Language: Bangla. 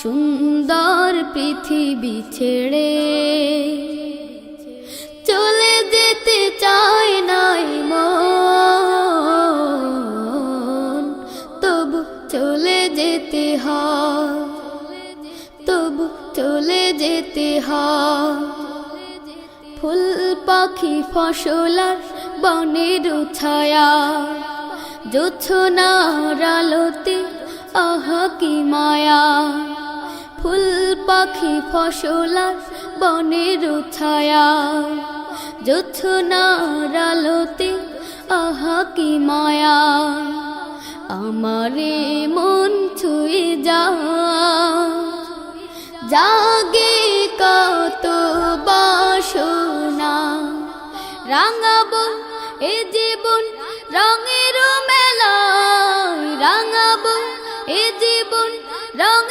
সুন্দর পৃথিবী ছেড়ে চলে যেতে চায় নাই মন, তবু চলে যেতে হয়, তবু চলে যেতে হয়। ফুল পাখি ফসলার বনের ছায়া, জোছনার আলোতে আহা কি মায়া। ফুল পাখি ফসলার বনের ছায়া, জোছনার আলোতে আহা কি মায়া। আমারে মন ছুঁয়ে জাগে কত বাসনা, রাঙাবো এ জীবন রঙের মেলায়, রাঙাবো এ জীবন রঙের